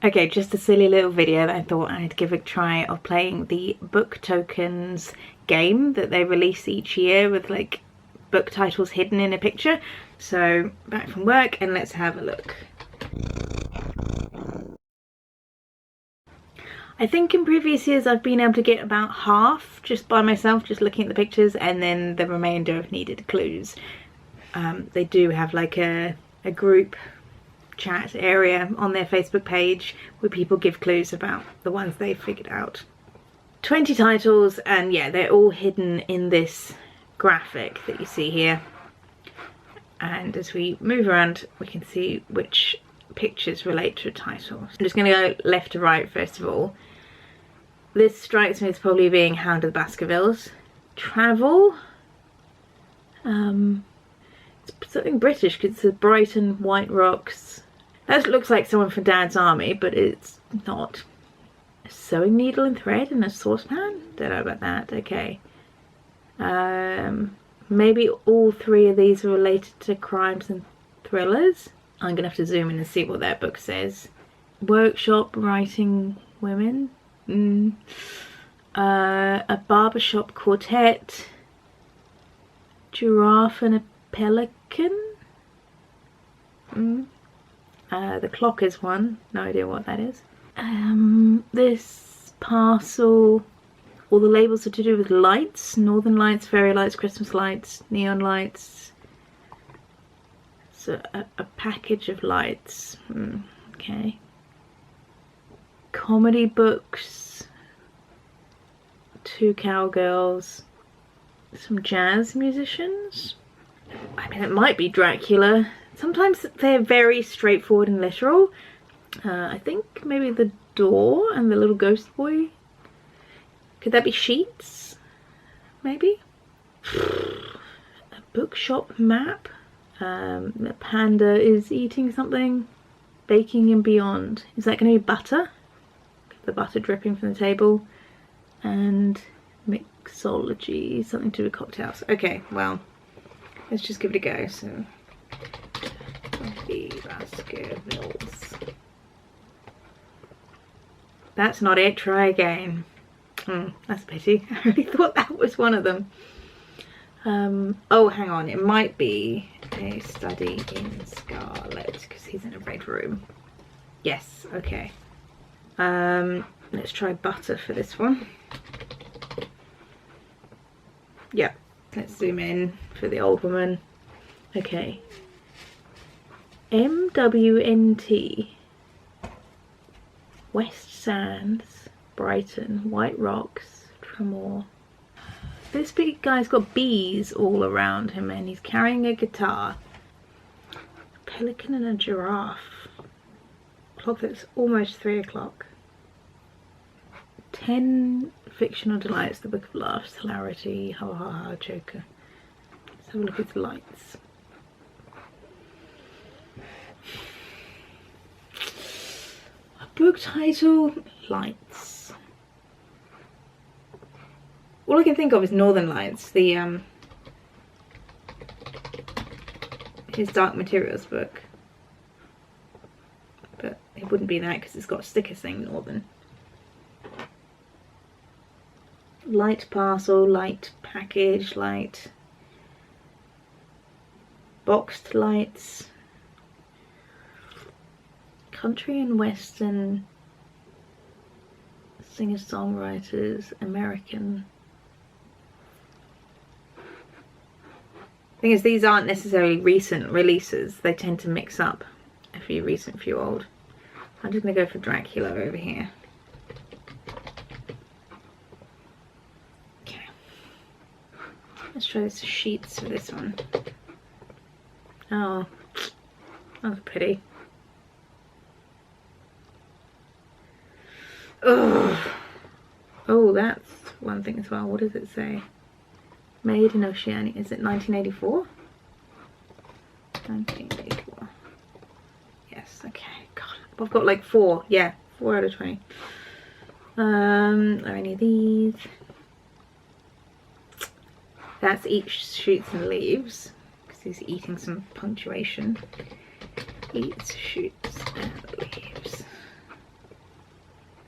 Okay, just a silly little video that I thought I'd give a try of playing the book tokens game that they release each year with like book titles hidden in a picture. So back from work and let's have a look. I think in previous years I've been able to get about half just by myself, just looking at the pictures, and then the remainder have needed clues. They do have like a group chat area on their Facebook page where people give clues about the ones they've figured out. 20 titles, and yeah, they're all hidden in this graphic that you see here. And as we move around, we can see which pictures relate to a title. I'm just going to go left to right first of all. This strikes me as probably being Hound of the Baskervilles. Travel. It's something British because it says Brighton, White Rocks. That looks like someone from Dad's Army, but it's not. A sewing needle and thread and a saucepan? Don't know about that. Okay. Maybe all three of these are related to crimes and thrillers. I'm gonna have to zoom in and see what that book says. Workshop writing women. A barbershop quartet. Giraffe and a pelican. The clock is one. No idea what that is. This parcel. All the labels are to do with lights. Northern lights, fairy lights, Christmas lights, neon lights. So a package of lights. Okay. Comedy books. 2 cowgirls. Some jazz musicians. I mean, it might be Dracula. Sometimes they're very straightforward and literal. I think maybe the door and the little ghost boy. Could that be Sheets? Maybe? A bookshop map. The panda is eating something. Baking and beyond. Is that going to be butter? The butter dripping from the table. And mixology. Something to do with cocktails. Okay, well, let's just give it a go. So, the Baskervilles. That's not it. Try again. That's a pity. I really thought that was one of them. Oh, hang on. It might be A Study in Scarlet because he's in a red room. Yes. Okay. Let's try butter for this one. Yeah. Let's zoom in for the old woman. Okay. MWNT. West Sands, Brighton, White Rocks, Tremor. This big guy's got bees all around him and he's carrying a guitar. A pelican and a giraffe. Clock that's almost 3 o'clock. 10 fictional delights, the book of laughs, hilarity, ha ha ha, joker. Let's have a look at the lights. Book title, Lights. All I can think of is Northern Lights, the his Dark Materials book. But it wouldn't be that because it's got a sticker saying Northern. Light parcel, light package, light boxed lights. Country and Western singer-songwriters, American. Thing is, these aren't necessarily recent releases. They tend to mix up a few recent, few old. I'm just going to go for Dracula over here. Okay. Let's try this Sheets for this one. Oh, that's a pity. Ugh. Oh, that's one thing as well. What does it say? Made in Oceania. Is it 1984? 1984. Yes, okay. God, I've got like 4. Yeah, 4 out of 20. Are any of these? That's Eats, Shoots and Leaves. Because he's eating some punctuation. Eats, shoots and leaves.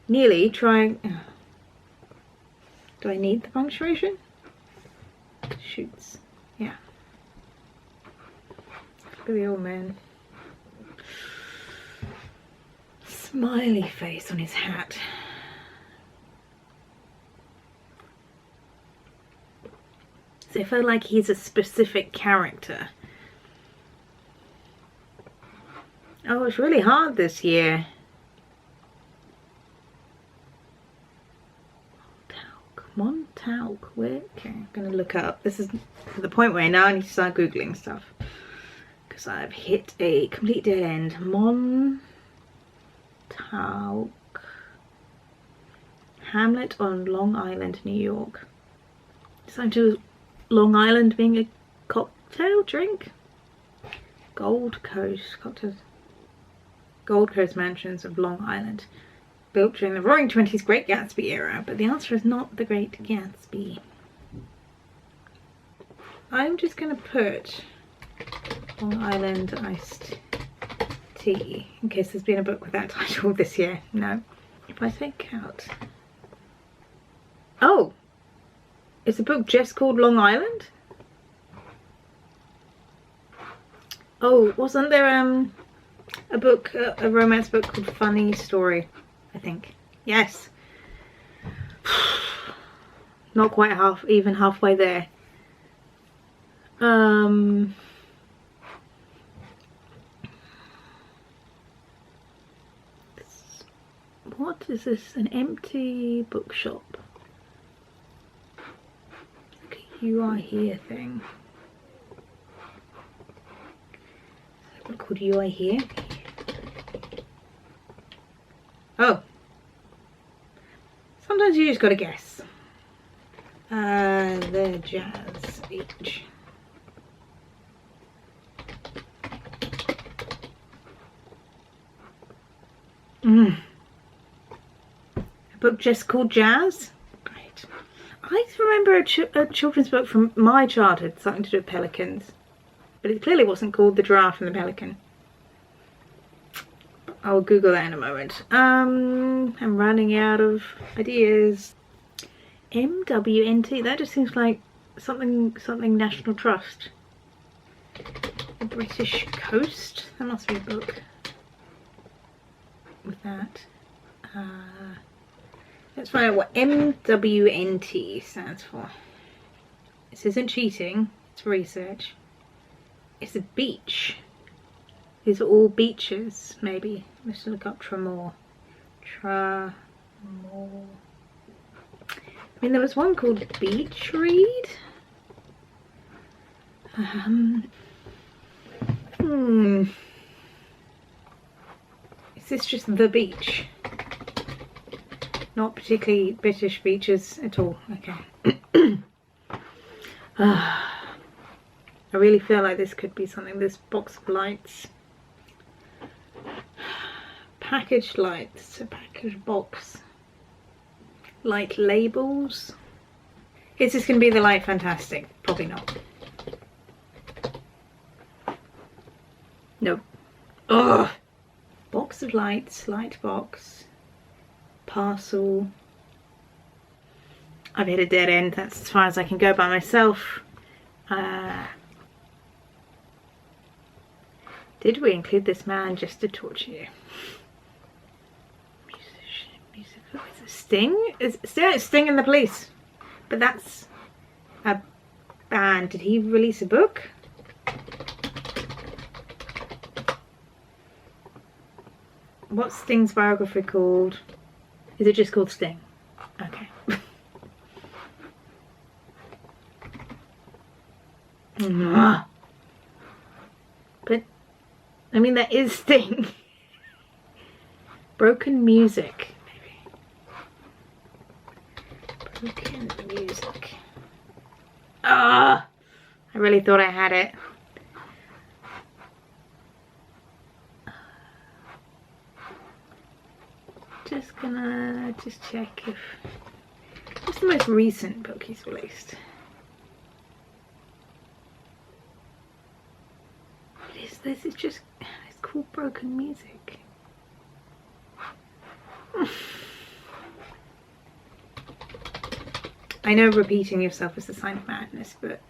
Nearly trying... Do I need the punctuation? Shoots. Yeah. Look at the old man. Smiley face on his hat. So I feel like he's a specific character. Oh, it's really hard this year. Montauk, where? Okay, I'm gonna look up. This is the point where now I need to start googling stuff because I've hit a complete dead end. Montauk, hamlet on Long Island, New York. Something to Long Island being a cocktail drink. Gold Coast cocktails. Gold Coast mansions of Long Island, built during the Roaring Twenties Great Gatsby era, but the answer is not the Great Gatsby. I'm just going to put Long Island iced tea, in case there's been a book with that title this year. No. If I take out... Oh! Is the book just called Long Island? Oh, wasn't there a book, a romance book called Funny Story? I think. Yes. Not quite even halfway there. What is this? An empty bookshop. Look at You Are Here thing. Is that called You Are Here? Oh. Sometimes you just gotta guess. The Jazz Beach. A book just called Jazz? Great. I remember a children's book from my childhood, something to do with pelicans. But it clearly wasn't called The Giraffe and the Pelican. I'll Google that in a moment. I'm running out of ideas. MWNT, that just seems like something National Trust. The British Coast, that must be a book with that. Let's find out what MWNT stands for. This isn't cheating, it's research. It's a beach. These are all beaches, maybe. Let's look up Tramore. Tramore. I mean, there was one called Beach Read. Is this just the beach? Not particularly British beaches at all. Okay. I really feel like this could be something. This box of lights. Packaged lights. A packaged box. Light labels. Is this going to be the Light Fantastic? Probably not. Nope. Ugh. Box of lights. Light box. Parcel. I've hit a dead end. That's as far as I can go by myself. Did we include this man just to torture you? Musical. Is it Sting? It's Sting and the Police. But that's a band. Did he release a book? What's Sting's biography called? Is it just called Sting? Okay. But, I mean, that is Sting. Broken Music, maybe. Broken Music. Ah! I really thought I had it. Just gonna check if... What's the most recent book he's released? What is this? It's just... It's called Broken Music. I know repeating yourself is a sign of madness, but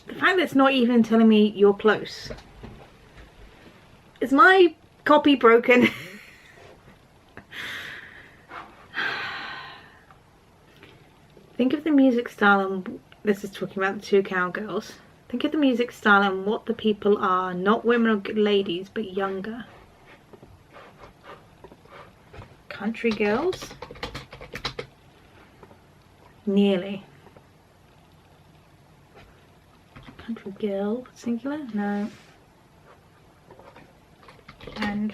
the fact that it's not even telling me you're close. Is my copy broken? Think of the music style, and this is talking about the two cowgirls. Think of the music style and what the people are, not women or ladies, but younger. Country girls? Nearly. Country girl, singular? No. And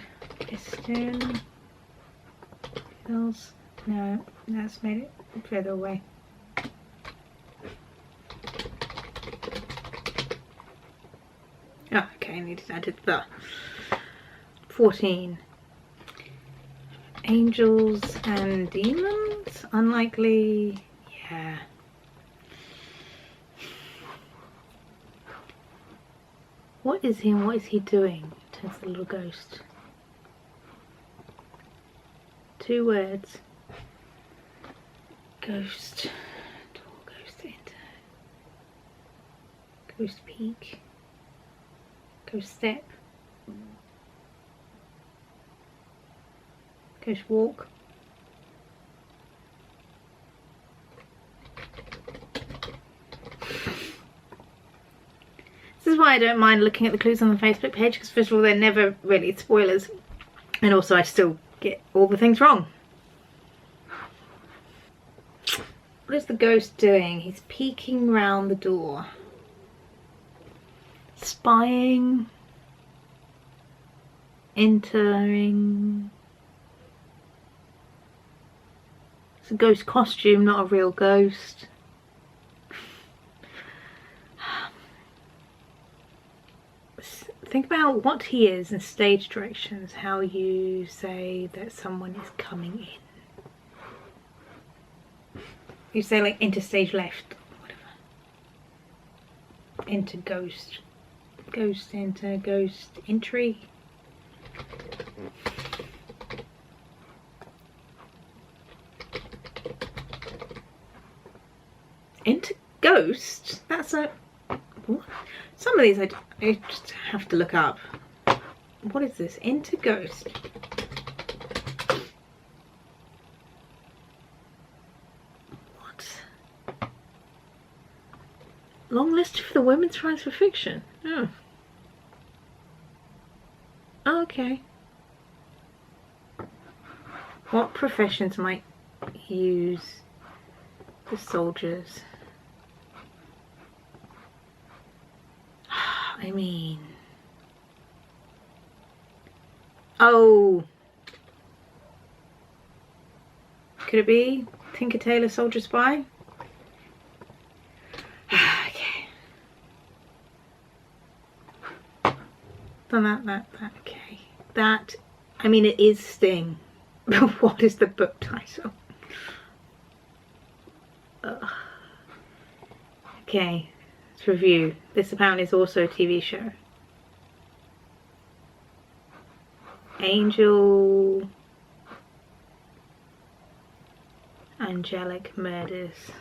Eastern girls? No, that's made it further away. Oh, okay, I needed added the 14. Angels and demons? Unlikely. Yeah. What is he and what is he doing? Turns the little ghost. 2 words. Ghost. Door, ghost enter. Ghost peek. Ghost step. Ghost walk. This is why I don't mind looking at the clues on the Facebook page, because first of all they're never really spoilers, and also I still get all the things wrong. What is the ghost doing? He's peeking round the door. Spying. Entering. It's a ghost costume, not a real ghost. Think about what he is in stage directions, how you say that someone is coming in. You say like enter stage left, whatever. Enter ghost. Ghost enter, ghost entry. Enter ghost? That's a... what? Some of these I just have to look up. What is this? Enter ghost. What? Long list for the women's prize for fiction. Oh. Okay. What professions might use the soldiers? I mean... oh! Could it be Tinker Tailor Soldier Spy? Okay. Done that, okay. That, I mean it is Sting. But what is the book title? Ugh. Okay. Review. This apparently is also a TV show. Angel Angelic Murders.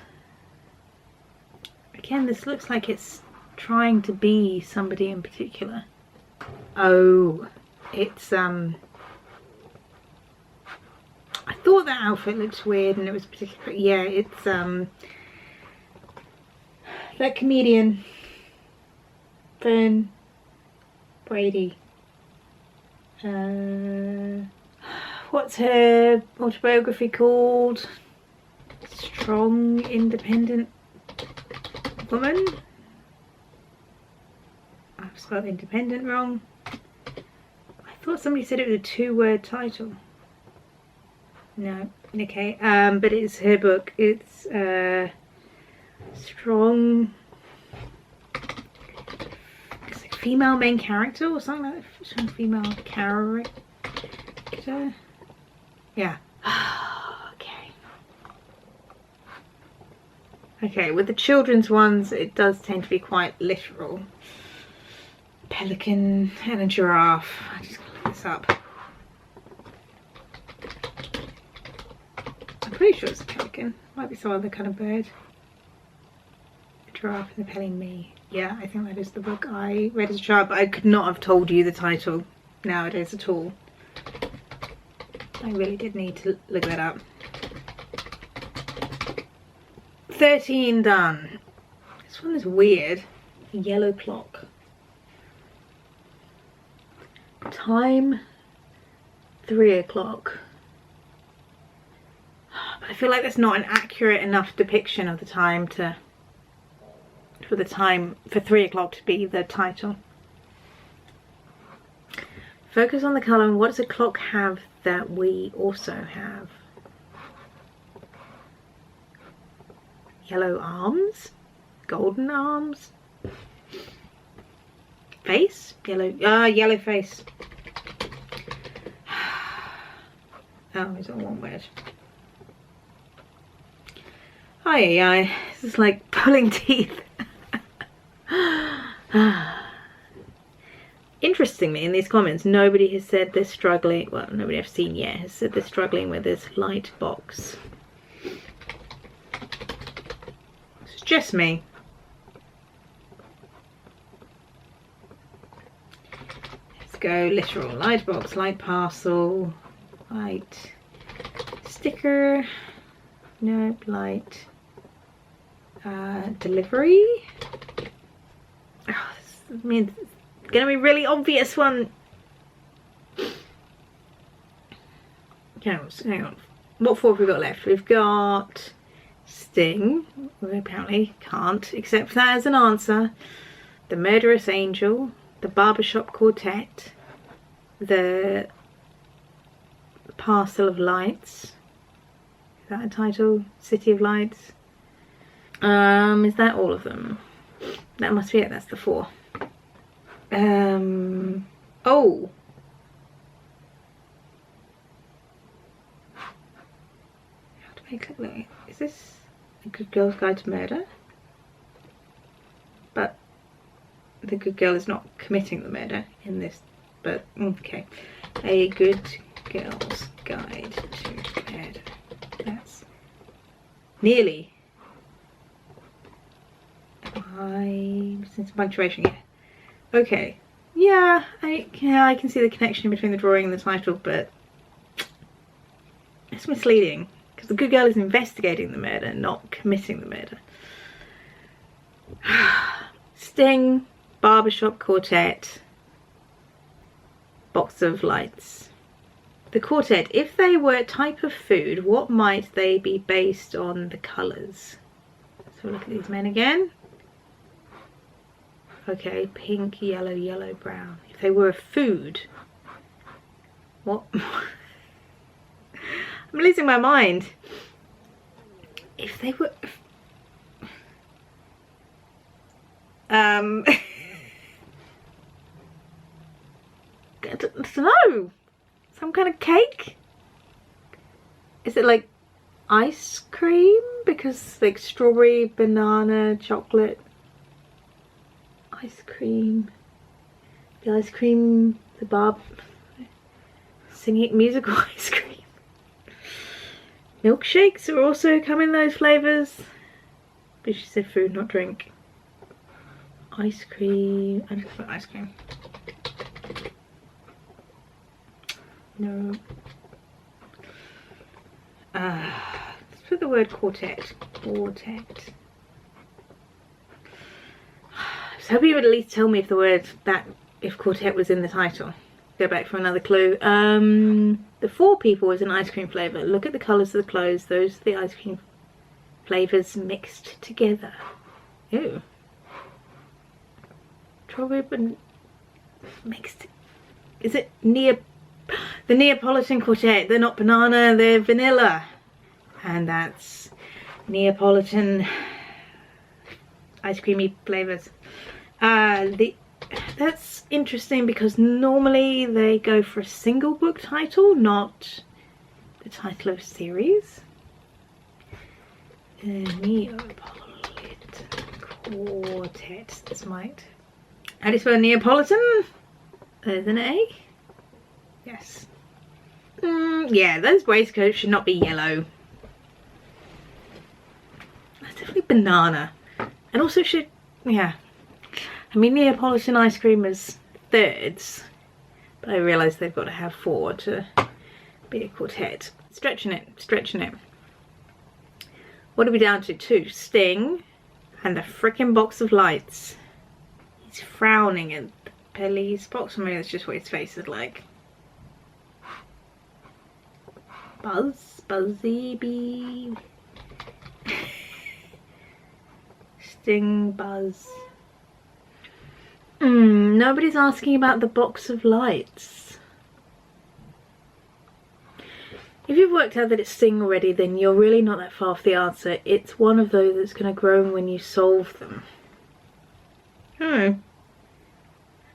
Again, this looks like it's trying to be somebody in particular. Oh, it's I thought that outfit looked weird and it was particular. Yeah, it's that comedian, Fern Brady. What's her autobiography called? Strong, Independent Woman? I've spelled independent wrong. I thought somebody said it was a 2-word title. No, okay. But it's her book. It's strong, it's like female main character or something like that. Strong female character. Yeah. Okay. Okay, with the children's ones it does tend to be quite literal. Pelican and a giraffe. I just gotta look this up. pretty sure it's a pelican. Might be some other kind of bird. A giraffe and the pelling me. Yeah, I think that is the book I read as a child, but I could not have told you the title nowadays at all. I really did need to look that up. 13 done. This one is weird. A yellow clock. Time 3 o'clock. But I feel like that's not an accurate enough depiction of the time to for 3 o'clock to be the title. Focus on the colour and what does a clock have that we also have? Yellow arms? Golden arms? Face? Yellow face. Oh, it's all one word. Aye. This is like pulling teeth. Interestingly, in these comments, nobody has said they're struggling. Well, nobody I've seen yet has said they're struggling with this light box. It's just me. Let's go literal. Light box, light parcel, light sticker. Nope, light delivery. Oh, this means it's gonna be a really obvious one. Hang on. What 4 have we got left? We've got Sting. We apparently can't accept that as an answer. The Murderous Angel. The Barbershop Quartet. The Parcel of Lights. Is that a title? City of Lights. Is that all of them? That must be it. That's the 4. Oh. How do I click that? Is this A Good Girl's Guide to Murder? But the good girl is not committing the murder in this. But okay. A Good Girl's Guide to Murder. That's nearly. Since punctuation, yeah. Okay. Yeah, I can see the connection between the drawing and the title, but it's misleading because the good girl is investigating the murder, not committing the murder. Sting, Barbershop Quartet, Box of Lights. The quartet, if they were a type of food, what might they be based on the colours? So look at these men again. Okay, pink, yellow, yellow, brown. If they were a food, what? I'm losing my mind. If they were... I don't know. Some kind of cake? Is it like ice cream? Because like strawberry, banana, chocolate. Ice cream. The ice cream, the barb. Singing musical ice cream. Milkshakes are also come in those flavours. But she said food, not drink. Ice cream. I just put ice cream. No. Let's put the word quartet. Quartet. I was hoping you would at least tell me if the word if quartet was in the title. Go back for another clue. The 4 people is an ice cream flavour. Look at the colours of the clothes. Those are the ice cream flavours mixed together. Ew. Strawberry but mixed. Is it the Neapolitan Quartet? They're not banana, they're vanilla. And that's Neapolitan ice creamy flavours. That's interesting because normally they go for a single book title, not the title of a series. Neapolitan Quartet. That's right. How do you spell Neapolitan? There's an A. Yes. Yeah, those waistcoats should not be yellow. banana. And also yeah. I mean, Neapolitan ice cream is thirds, but I realise they've got to have 4 to be a quartet. Stretching it, stretching it. What are we down to? 2. Sting and the frickin' box of lights. He's frowning at the police box. I mean, that's just what his face is like. Buzz, buzzy bee. Sting, buzz. Nobody's asking about the box of lights. If you've worked out that it's Sting already, then you're really not that far off the answer. It's one of those that's going to grow when you solve them.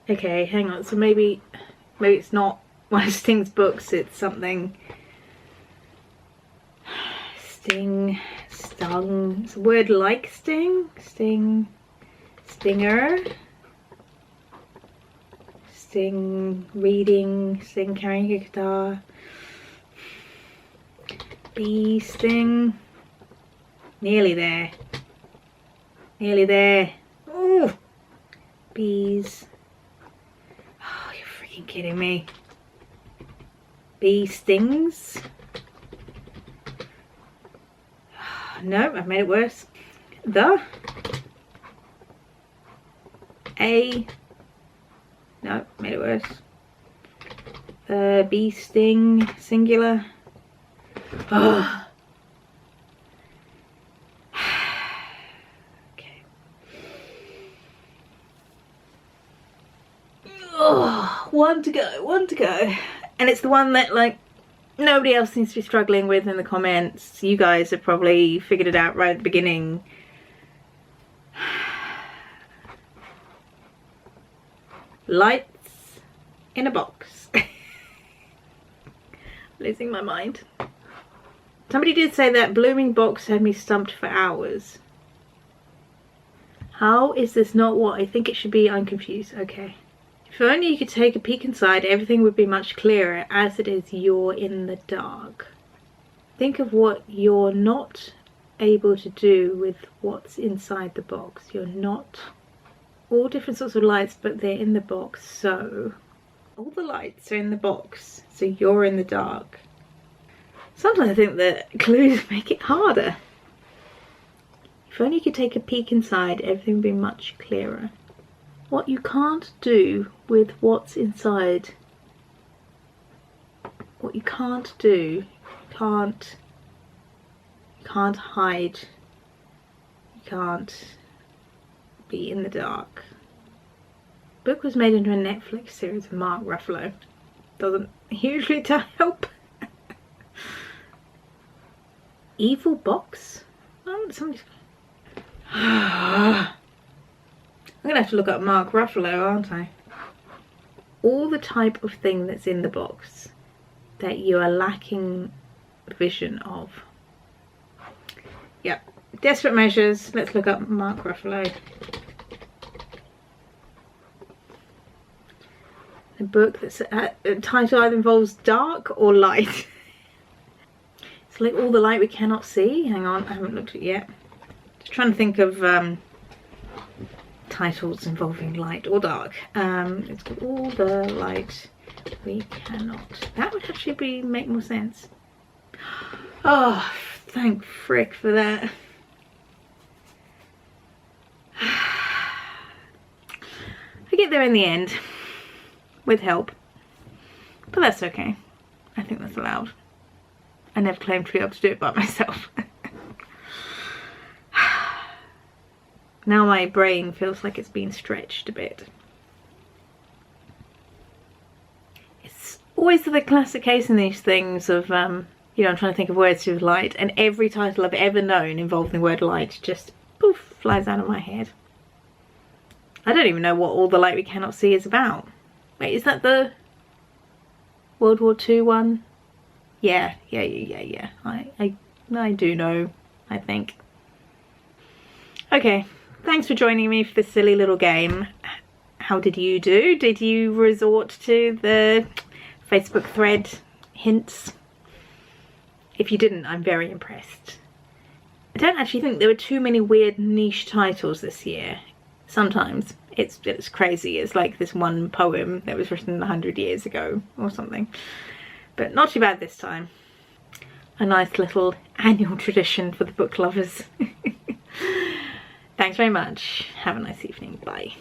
Okay, hang on. So maybe it's not one of Sting's books. It's something. Sting, stung. It's a word like sting. Sting, stinger. Sting, reading. Sting, carrying a guitar. Bee sting. Nearly there. Nearly there. Oh, bees. Oh, you're freaking kidding me. Bee stings. No, I've made it worse. The. A. No, made it worse. The bee sting, singular. Oh. Okay. Oh, one to go, one to go. And it's the one that, like, nobody else seems to be struggling with in the comments. You guys have probably figured it out right at the beginning. Lights in a box. Losing my mind. Somebody did say that blooming box had me stumped for hours. How is this not what I think it should be? I'm confused. Okay. If only you could take a peek inside, everything would be much clearer. As it is, you're in the dark. Think of what you're not able to do with what's inside the box. You're not... all different sorts of lights, but they're in the box, so... all the lights are in the box, so you're in the dark. Sometimes I think that clues make it harder. If only you could take a peek inside, everything would be much clearer. What you can't do with what's inside. What you can't do. You can't hide. You can't be in the dark. The book was made into a Netflix series with Mark Ruffalo. Doesn't hugely help. Evil box? Oh, somebody's... I'm gonna have to look up Mark Ruffalo, aren't I? All the type of thing that's in the box that you are lacking vision of. Yep. Desperate Measures. Let's look up Mark Ruffalo. A book that's title either involves dark or light. It's like All the Light We Cannot See. Hang on, I haven't looked at it yet. Just trying to think of titles involving light or dark. It's called All the Light We Cannot. That would actually make more sense. Oh, thank frick for that. I get there in the end. With help. But that's okay. I think that's allowed. I never claimed to be able to do it by myself. Now my brain feels like it's been stretched a bit. It's always the classic case in these things of, you know, I'm trying to think of words to do with light, and every title I've ever known involving the word light just poof flies out of my head. I don't even know what All the Light We Cannot See is about. Wait, is that the World War II one? Yeah. I do know, I think. Okay, thanks for joining me for this silly little game. How did you do? Did you resort to the Facebook thread hints? If you didn't, I'm very impressed. I don't actually think there were too many weird niche titles this year. Sometimes it's crazy. It's like this one poem that was written 100 years ago or something. But not too bad this time. A nice little annual tradition for the book lovers. Thanks very much. Have a nice evening. Bye.